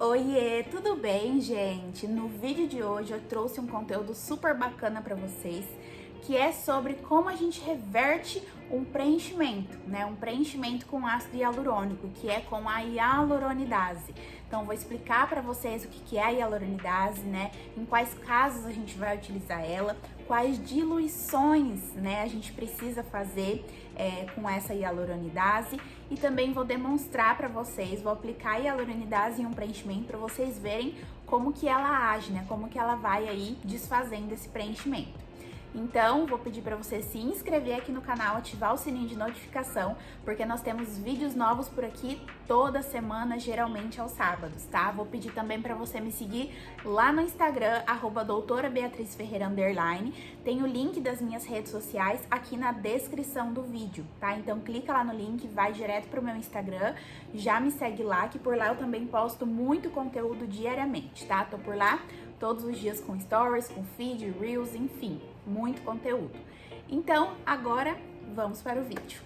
Oiê, tudo bem, gente? No vídeo de hoje eu trouxe um conteúdo super bacana para vocês, que é sobre como a gente reverte um preenchimento, né? Um preenchimento com ácido hialurônico, que é com a hialuronidase. Então, vou explicar para vocês o que é a hialuronidase, né? Em quais casos a gente vai utilizar ela, quais diluições, né, a gente precisa fazer com essa hialuronidase, e também vou demonstrar para vocês, vou aplicar a hialuronidase em um preenchimento para vocês verem como que ela age, né? Como que ela vai aí desfazendo esse preenchimento. Então, vou pedir para você se inscrever aqui no canal, ativar o sininho de notificação, porque nós temos vídeos novos por aqui toda semana, geralmente aos sábados, tá? Vou pedir também para você me seguir lá no Instagram, @doutorabeatrizferreira_. Tem o link das minhas redes sociais aqui na descrição do vídeo, tá? Então, clica lá no link, vai direto pro meu Instagram, já me segue lá, que por lá eu também posto muito conteúdo diariamente, tá? Tô por lá todos os dias com stories, com feed, reels, enfim, muito conteúdo. Então, agora vamos para o vídeo.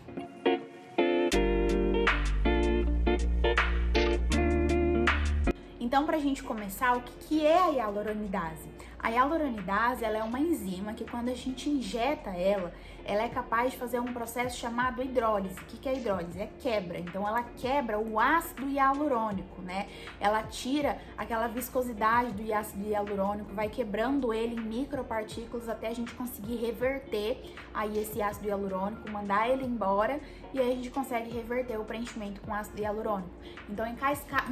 Então, pra gente começar, o que é a hialuronidase? A hialuronidase, ela é uma enzima que quando a gente injeta ela é capaz de fazer um processo chamado hidrólise. O que é hidrólise? É quebra. Então, ela quebra o ácido hialurônico, né? Ela tira aquela viscosidade do ácido hialurônico, vai quebrando ele em micropartículas até a gente conseguir reverter aí esse ácido hialurônico, mandar ele embora, e aí a gente consegue reverter o preenchimento com ácido hialurônico. Então, em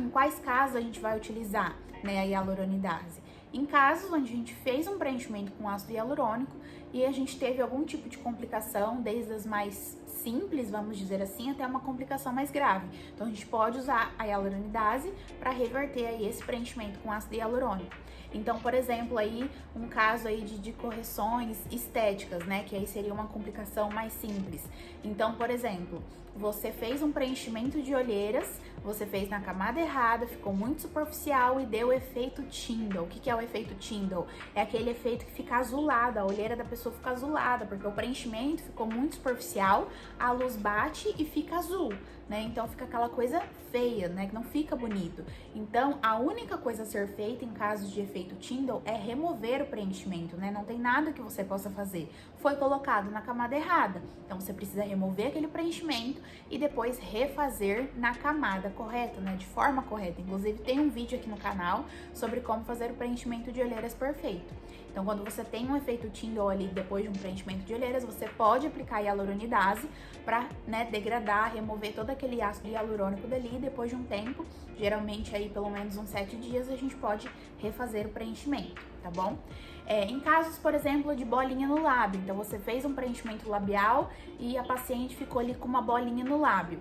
quais casos a gente vai utilizar, né, a hialuronidase? Em casos onde a gente fez um preenchimento com ácido hialurônico e a gente teve algum tipo de complicação, desde as mais simples, vamos dizer assim, até uma complicação mais grave. Então, a gente pode usar a hialuronidase para reverter aí esse preenchimento com ácido hialurônico. Então, por exemplo, aí um caso aí de correções estéticas, né, que aí seria uma complicação mais simples. Então, por exemplo, você fez um preenchimento de olheiras, você fez na camada errada, ficou muito superficial e deu o efeito Tyndall. O que é o efeito Tyndall? É aquele efeito que fica azulada, a olheira da pessoa fica azulada, porque o preenchimento ficou muito superficial, a luz bate e fica azul, né? Então fica aquela coisa feia, né? Que não fica bonito. Então, a única coisa a ser feita em casos de efeito Tyndall é remover o preenchimento, né? Não tem nada que você possa fazer. Foi colocado na camada errada, então você precisa remover aquele preenchimento e depois refazer na camada correta, né? De forma correta. Inclusive, tem um vídeo aqui no canal sobre como fazer o preenchimento de olheiras perfeito. Então, quando você tem um efeito Tyndall ali depois de um preenchimento de olheiras, você pode aplicar a hialuronidase para, né, degradar, remover todo aquele ácido hialurônico dali, e depois de um tempo, geralmente aí pelo menos uns 7 dias, a gente pode refazer o preenchimento, tá bom? Em casos, por exemplo, de bolinha no lábio, então você fez um preenchimento labial e a paciente ficou ali com uma bolinha no lábio,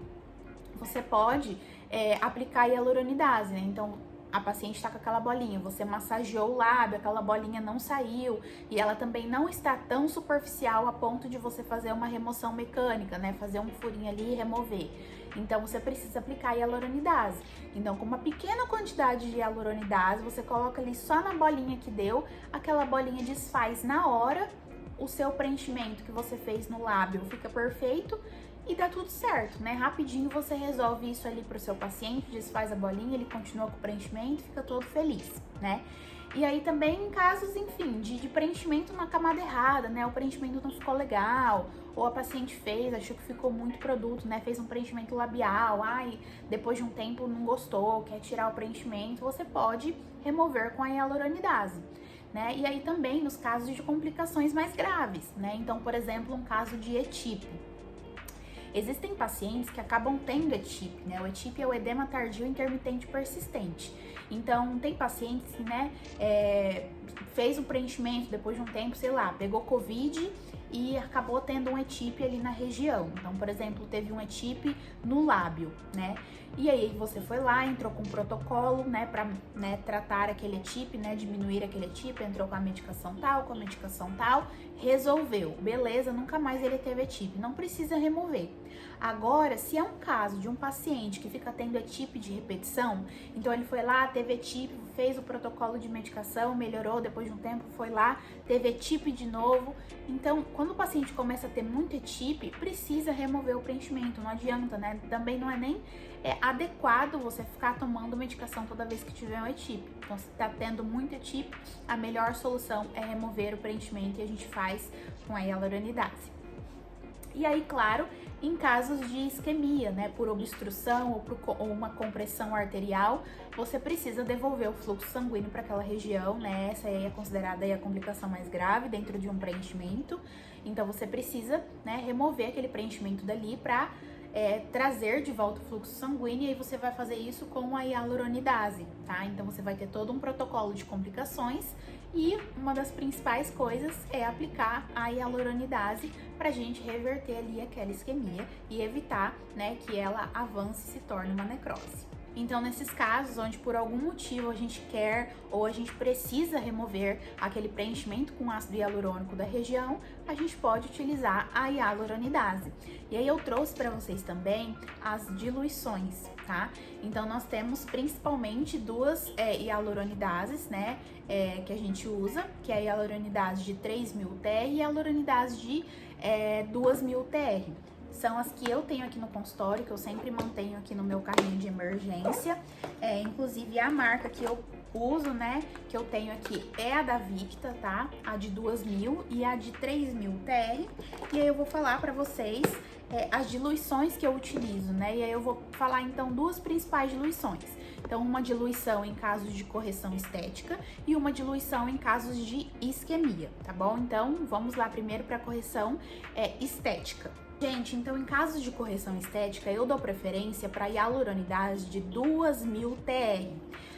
você pode aplicar a hialuronidase, né? Então, a paciente está com aquela bolinha, você massageou o lábio, aquela bolinha não saiu e ela também não está tão superficial a ponto de você fazer uma remoção mecânica, né? Fazer um furinho ali e remover. Então, você precisa aplicar a hialuronidase. Então, com uma pequena quantidade de hialuronidase, você coloca ali só na bolinha que deu, aquela bolinha desfaz na hora, o seu preenchimento que você fez no lábio fica perfeito e dá tudo certo, né? Rapidinho você resolve isso ali pro seu paciente, desfaz a bolinha, ele continua com o preenchimento, fica todo feliz, né? E aí também em casos, enfim, de preenchimento na camada errada, né? O preenchimento não ficou legal, ou a paciente fez, achou que ficou muito produto, né? Fez um preenchimento labial, depois de um tempo não gostou, quer tirar o preenchimento, você pode remover com a hialuronidase, né? E aí também nos casos de complicações mais graves, né? Então, por exemplo, um caso de ETIP. Existem pacientes que acabam tendo ETIP, né? O ETIP é o edema tardio intermitente persistente. Então, tem pacientes que, né, fez o preenchimento depois de um tempo, sei lá, pegou Covid e acabou tendo um ETIP ali na região. Então, por exemplo, teve um ETIP no lábio, né? E aí você foi lá, entrou com um protocolo, né, pra, né, tratar aquele ETIP, né, diminuir aquele ETIP, entrou com a medicação tal, resolveu. Beleza, nunca mais ele teve ETIP, não precisa remover. Agora, se é um caso de um paciente que fica tendo ETIP de repetição, então ele foi lá, teve ETIP, fez o protocolo de medicação, melhorou, depois de um tempo foi lá, teve ETIP de novo. Então, quando o paciente começa a ter muito ETIP, precisa remover o preenchimento, não adianta, né? Também não é nem adequado você ficar tomando medicação toda vez que tiver um etípico. Então, se tá tendo muito etípico, a melhor solução é remover o preenchimento e a gente faz com a hialuronidase. E aí, claro, em casos de isquemia, né, por obstrução ou uma compressão arterial, você precisa devolver o fluxo sanguíneo para aquela região, né? Essa aí é considerada aí a complicação mais grave dentro de um preenchimento. Então, você precisa, né, remover aquele preenchimento dali para trazer de volta o fluxo sanguíneo, e aí você vai fazer isso com a hialuronidase, tá? Então, você vai ter todo um protocolo de complicações e uma das principais coisas é aplicar a hialuronidase pra gente reverter ali aquela isquemia e evitar, né, que ela avance e se torne uma necrose. Então, nesses casos onde por algum motivo a gente quer ou a gente precisa remover aquele preenchimento com ácido hialurônico da região, a gente pode utilizar a hialuronidase. E aí eu trouxe para vocês também as diluições, tá? Então, nós temos principalmente duas hialuronidases, né, que a gente usa, que é a hialuronidase de 3.000 TR e a hialuronidase de 2.000 TR. São as que eu tenho aqui no consultório, que eu sempre mantenho aqui no meu carrinho de emergência. Inclusive, a marca que eu uso, né, que eu tenho aqui é a da Victa, tá? A de 2.000 e a de 3.000 TR. E aí eu vou falar pra vocês as diluições que eu utilizo, né? E aí eu vou falar, então, duas principais diluições. Então, uma diluição em casos de correção estética e uma diluição em casos de isquemia, tá bom? Então, vamos lá primeiro pra correção estética. Gente, então em casos de correção estética, eu dou preferência para hialuronidase de 2.000 TR.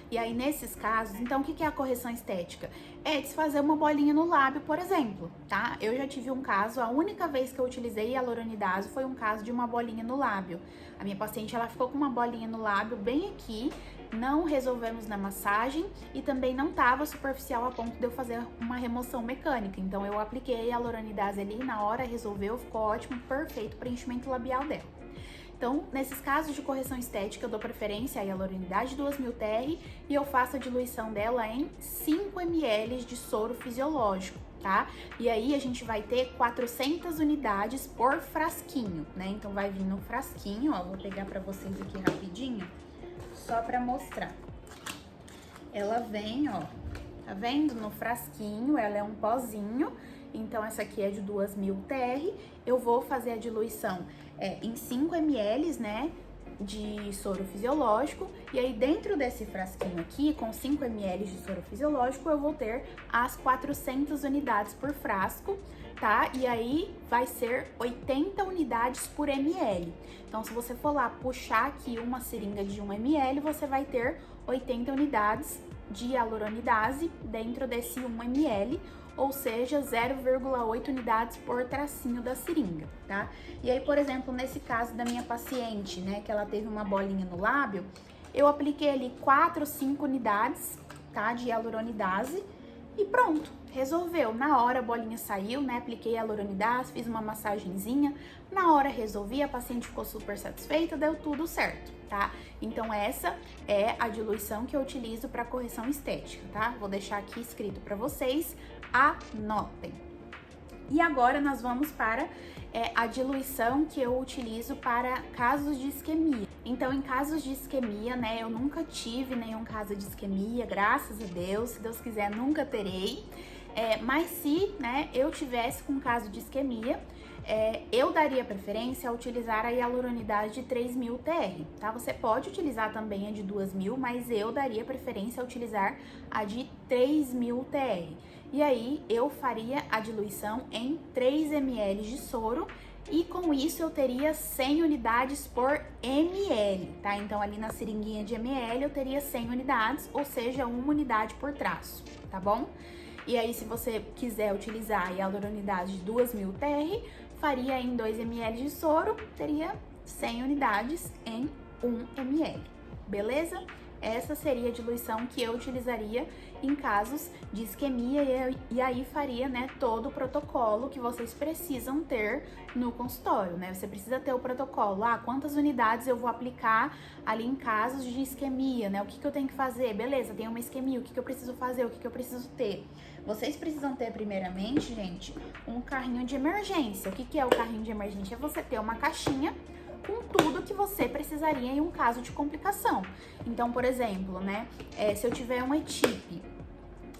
E aí, nesses casos, então o que é a correção estética? É desfazer uma bolinha no lábio, por exemplo, tá? Eu já tive um caso, a única vez que eu utilizei hialuronidase foi um caso de uma bolinha no lábio. A minha paciente, ela ficou com uma bolinha no lábio bem aqui, não resolvemos na massagem e também não estava superficial a ponto de eu fazer uma remoção mecânica. Então, eu apliquei a hialuronidase ali, na hora resolveu, ficou ótimo, perfeito o preenchimento labial dela. Então, nesses casos de correção estética, eu dou preferência à hialuronidase de 2.000 TR e eu faço a diluição dela em 5 ml de soro fisiológico, tá? E aí, a gente vai ter 400 unidades por frasquinho, né? Então, vai vir no frasquinho, ó, vou pegar pra vocês aqui rapidinho, só pra mostrar. Ela vem, ó, tá vendo? No frasquinho, ela é um pozinho. Então, essa aqui é de 2.000 TR. Eu vou fazer a diluição em 5 ml, né, de soro fisiológico. E aí, dentro desse frasquinho aqui, com 5 ml de soro fisiológico, eu vou ter as 400 unidades por frasco, tá? E aí, vai ser 80 unidades por ml. Então, se você for lá puxar aqui uma seringa de 1 ml, você vai ter 80 unidades de hialuronidase dentro desse 1 ml, ou seja, 0,8 unidades por tracinho da seringa, tá? E aí, por exemplo, nesse caso da minha paciente, né, que ela teve uma bolinha no lábio, eu apliquei ali 4, 5 unidades, tá, de hialuronidase e pronto, resolveu. Na hora a bolinha saiu, né, apliquei a hialuronidase, fiz uma massagenzinha, na hora resolvi, a paciente ficou super satisfeita, deu tudo certo, tá? Então essa é a diluição que eu utilizo para correção estética, tá? Vou deixar aqui escrito para vocês, anotem. E agora nós vamos para a diluição que eu utilizo para casos de isquemia. Então, em casos de isquemia, né, eu nunca tive nenhum caso de isquemia, graças a Deus, se Deus quiser, nunca terei. Mas se, né, eu tivesse com um caso de isquemia, eu daria preferência a utilizar a hialuronidase de 3.000 TR, tá? Você pode utilizar também a de 2.000, mas eu daria preferência a utilizar a de 3.000 TR. E aí, eu faria a diluição em 3 ml de soro e com isso eu teria 100 unidades por ml, tá? Então, ali na seringuinha de ml eu teria 100 unidades, ou seja, 1 unidade por traço, tá bom? E aí, se você quiser utilizar a hialuronidase de 2.000 TR, faria em 2 ml de soro, teria 100 unidades em 1 ml, beleza? Essa seria a diluição que eu utilizaria em casos de isquemia e aí faria, né, todo o protocolo que vocês precisam ter no consultório, né? Você precisa ter o protocolo, quantas unidades eu vou aplicar ali em casos de isquemia, né? O que eu tenho que fazer? Beleza, tem uma isquemia, o que eu preciso fazer? O que eu preciso ter? Vocês precisam ter, primeiramente, gente, um carrinho de emergência. O que é o carrinho de emergência? É você ter uma caixinha com tudo que você precisaria em um caso de complicação. Então, por exemplo, né, se eu tiver um ETIP,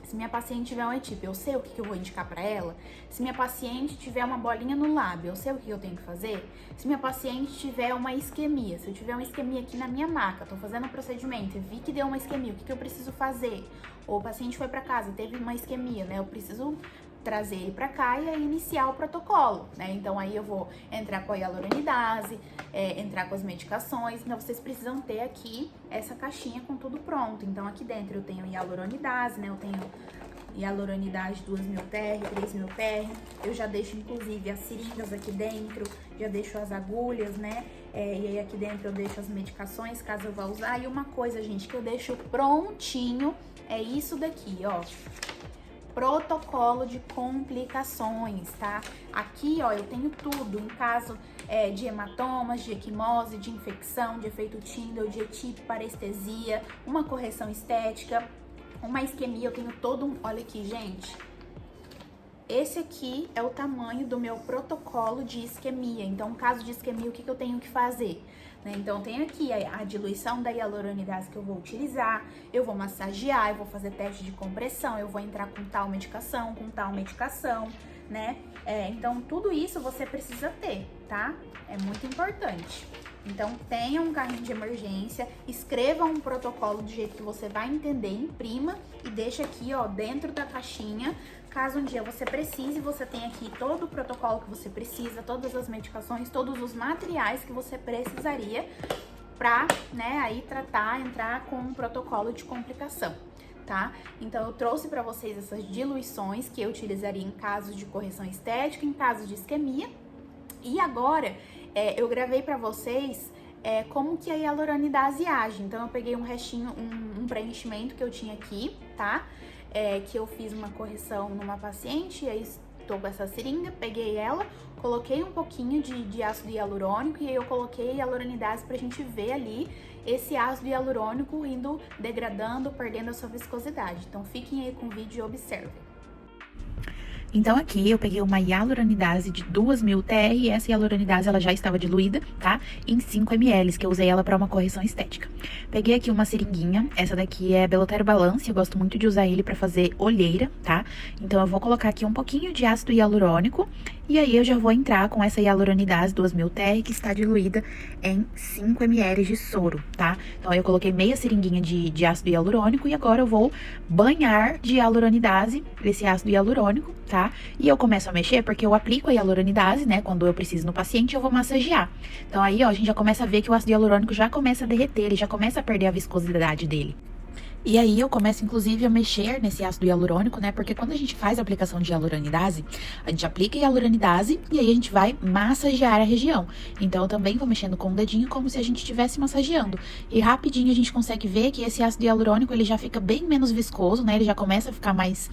se minha paciente tiver um ETIP, eu sei o que eu vou indicar para ela. Se minha paciente tiver uma bolinha no lábio, eu sei o que eu tenho que fazer. Se minha paciente tiver uma isquemia, se eu tiver uma isquemia aqui na minha maca, tô fazendo um procedimento e vi que deu uma isquemia, o que eu preciso fazer? Ou o paciente foi para casa e teve uma isquemia, né? Eu preciso trazer ele para cá e aí iniciar o protocolo, né? Então aí eu vou entrar com a hialuronidase, entrar com as medicações. Então vocês precisam ter aqui essa caixinha com tudo pronto. Então aqui dentro eu tenho hialuronidase, né? Eu tenho hialuronidase 2000 TR, 3000 TR. Eu já deixo inclusive as seringas aqui dentro, já deixo as agulhas, né? E aí aqui dentro eu deixo as medicações caso eu vá usar. E uma coisa, gente, que eu deixo prontinho é isso daqui, ó. Protocolo de complicações, tá? Aqui, ó, eu tenho tudo em caso de hematomas, de equimose, de infecção, de efeito Tyndall, de ETIP, parestesia, uma correção estética, uma isquemia, eu tenho todo um... Olha aqui, gente. Esse aqui é o tamanho do meu protocolo de isquemia. Então, caso de isquemia, o que eu tenho que fazer? Então, eu tenho aqui a diluição da hialuronidase que eu vou utilizar, eu vou massagear, eu vou fazer teste de compressão, eu vou entrar com tal medicação, né? Então, tudo isso você precisa ter, tá? É muito importante. Então, tenha um carrinho de emergência, escreva um protocolo do jeito que você vai entender, imprima e deixa aqui, ó, dentro da caixinha. Caso um dia você precise, você tem aqui todo o protocolo que você precisa, todas as medicações, todos os materiais que você precisaria pra, né, aí entrar com um protocolo de complicação, tá? Então, eu trouxe pra vocês essas diluições que eu utilizaria em casos de correção estética, em casos de isquemia. E agora, eu gravei pra vocês como que a hialuronidase age. Então, eu peguei um restinho, um preenchimento que eu tinha aqui, tá? Que eu fiz uma correção numa paciente, e aí estou com essa seringa, peguei ela, coloquei um pouquinho de ácido hialurônico e aí eu coloquei a hialuronidase pra gente ver ali esse ácido hialurônico indo degradando, perdendo a sua viscosidade. Então fiquem aí com o vídeo e observem. Então aqui eu peguei uma hialuronidase de 2000 TR e essa hialuronidase ela já estava diluída, tá? Em 5 ml, que eu usei ela para uma correção estética. Peguei aqui uma seringuinha, essa daqui é Belotero Balance, eu gosto muito de usar ele para fazer olheira, tá? Então eu vou colocar aqui um pouquinho de ácido hialurônico e aí eu já vou entrar com essa hialuronidase 2000 TR que está diluída em 5 ml de soro, tá? Então eu coloquei meia seringuinha de ácido hialurônico e agora eu vou banhar de hialuronidase esse ácido hialurônico, tá? E eu começo a mexer porque eu aplico a hialuronidase, né? Quando eu preciso no paciente, eu vou massagear. Então aí, ó, a gente já começa a ver que o ácido hialurônico já começa a derreter, ele já começa a perder a viscosidade dele. E aí eu começo, inclusive, a mexer nesse ácido hialurônico, né? Porque quando a gente faz a aplicação de hialuronidase, a gente aplica a hialuronidase e aí a gente vai massagear a região. Então eu também vou mexendo com o dedinho como se a gente estivesse massageando. E rapidinho a gente consegue ver que esse ácido hialurônico, ele já fica bem menos viscoso, né? Ele já começa a ficar mais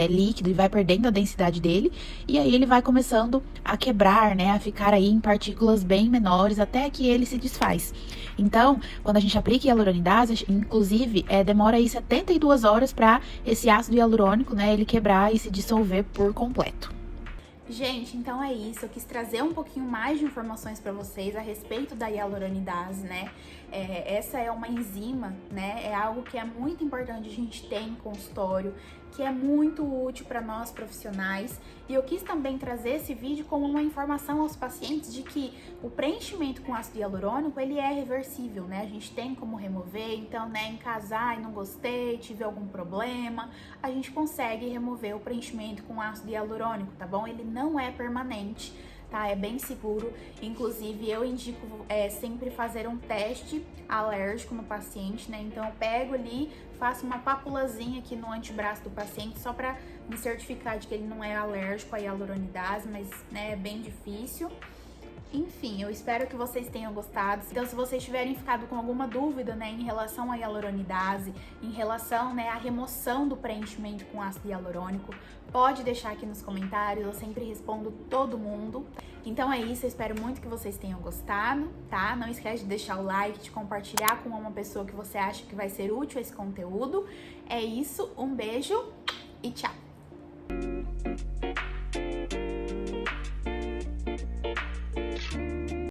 líquido e vai perdendo a densidade dele. E aí ele vai começando a quebrar, né? A ficar aí em partículas bem menores até que ele se desfaz. Então, quando a gente aplica hialuronidase, inclusive, demora aí 72 horas para esse ácido hialurônico, né, ele quebrar e se dissolver por completo. Gente, então é isso. Eu quis trazer um pouquinho mais de informações para vocês a respeito da hialuronidase, né? Essa é uma enzima, né? É algo que é muito importante a gente ter em consultório, que é muito útil para nós profissionais. E eu quis também trazer esse vídeo como uma informação aos pacientes de que o preenchimento com ácido hialurônico, ele é reversível, né? A gente tem como remover, então, né, em caso, não gostei, tive algum problema, a gente consegue remover o preenchimento com ácido hialurônico, tá bom? Ele não é permanente, tá? É bem seguro. Inclusive, eu indico sempre fazer um teste alérgico no paciente, né? Então, eu pego ali, faço uma papulazinha aqui no antebraço do paciente, só pra me certificar de que ele não é alérgico à hialuronidase, mas, né, é bem difícil. Enfim, eu espero que vocês tenham gostado. Então, se vocês tiverem ficado com alguma dúvida, né, em relação à hialuronidase, em relação, né, à remoção do preenchimento com ácido hialurônico, pode deixar aqui nos comentários, eu sempre respondo todo mundo. Então é isso, eu espero muito que vocês tenham gostado, tá? Não esquece de deixar o like, de compartilhar com uma pessoa que você acha que vai ser útil esse conteúdo. É isso, um beijo e tchau!